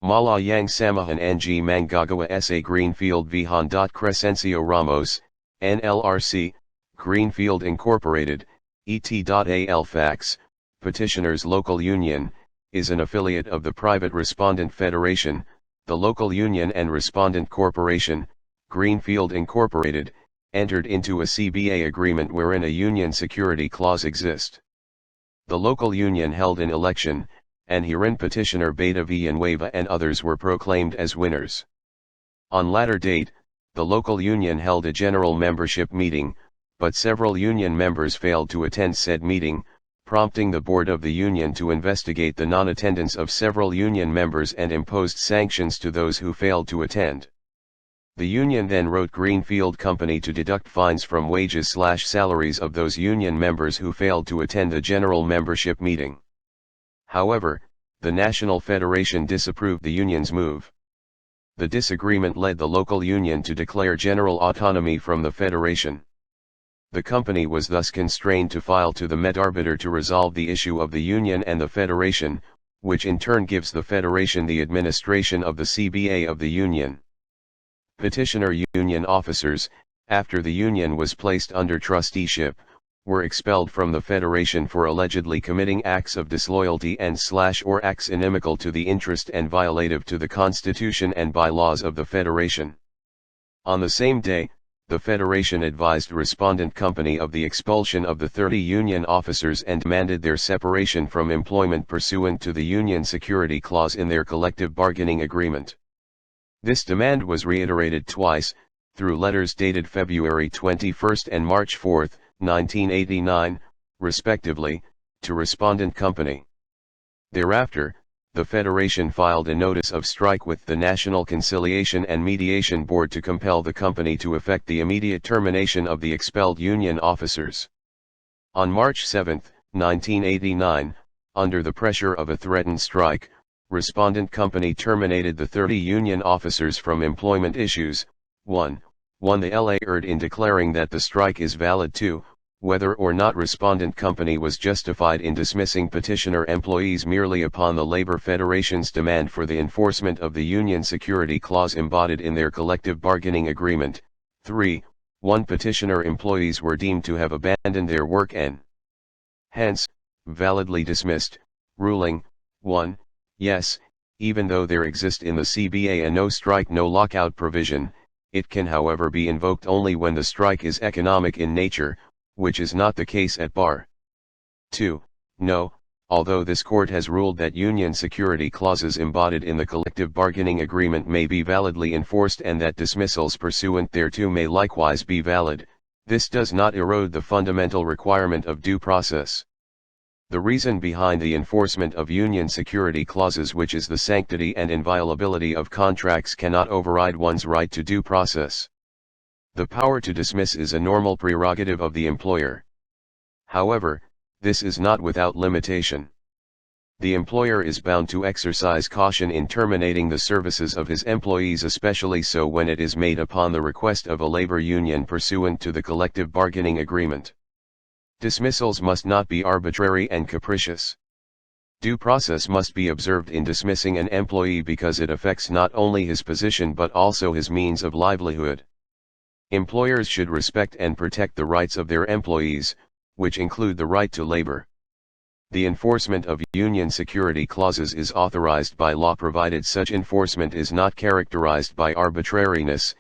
Malayang Samahan ng Manggagawa sa Greenfield v. Honda Crescencio Ramos, NLRC, Greenfield Incorporated, et.al. Fax, Petitioners Local Union, is an affiliate of the Private Respondent Federation, the local union and respondent corporation, Greenfield Incorporated, entered into a CBA agreement wherein a union security clause exists. The local union held an election, and herein petitioner Beta Villanueva and others were proclaimed as winners. On latter date, the local union held a general membership meeting, but several union members failed to attend said meeting, prompting the board of the union to investigate the non-attendance of several union members and imposed sanctions to those who failed to attend. The union then wrote Greenfield Company to deduct fines from wages/salaries of those union members who failed to attend the general membership meeting. However, the National Federation disapproved the union's move. The disagreement led the local union to declare general autonomy from the federation. The company was thus constrained to file to the Met Arbiter to resolve the issue of the union and the federation, which in turn gives the federation the administration of the CBA of the union. Petitioner union officers, after the union was placed under trusteeship, were expelled from the federation for allegedly committing acts of disloyalty and/or acts inimical to the interest and violative to the Constitution and bylaws of the federation. On the same day, the federation advised respondent company of the expulsion of the 30 union officers and demanded their separation from employment pursuant to the union security clause in their collective bargaining agreement. This demand was reiterated twice, through letters dated February 21 and March 4, 1989, respectively, to respondent company. Thereafter, the Federation filed a notice of strike with the National Conciliation and Mediation Board to compel the company to effect the immediate termination of the expelled union officers. On March 7, 1989, under the pressure of a threatened strike, respondent company terminated the 30 union officers from employment issues. 1. The LA erred in declaring that the strike is valid. 2. Whether or not respondent company was justified in dismissing petitioner employees merely upon the Labor Federation's demand for the enforcement of the union security clause embodied in their collective bargaining agreement. 3. Petitioner employees were deemed to have abandoned their work and hence, validly dismissed, ruling, 1. Yes, even though there exists in the CBA a no strike no lockout provision, it can however be invoked only when the strike is economic in nature, which is not the case at bar. 2. No, although this court has ruled that union security clauses embodied in the collective bargaining agreement may be validly enforced and that dismissals pursuant thereto may likewise be valid, this does not erode the fundamental requirement of due process. The reason behind the enforcement of union security clauses, which is the sanctity and inviolability of contracts, cannot override one's right to due process. The power to dismiss is a normal prerogative of the employer. However, this is not without limitation. The employer is bound to exercise caution in terminating the services of his employees, especially so when it is made upon the request of a labor union pursuant to the collective bargaining agreement. Dismissals must not be arbitrary and capricious. Due process must be observed in dismissing an employee because it affects not only his position but also his means of livelihood. Employers should respect and protect the rights of their employees, which include the right to labor. The enforcement of union security clauses is authorized by law provided such enforcement is not characterized by arbitrariness,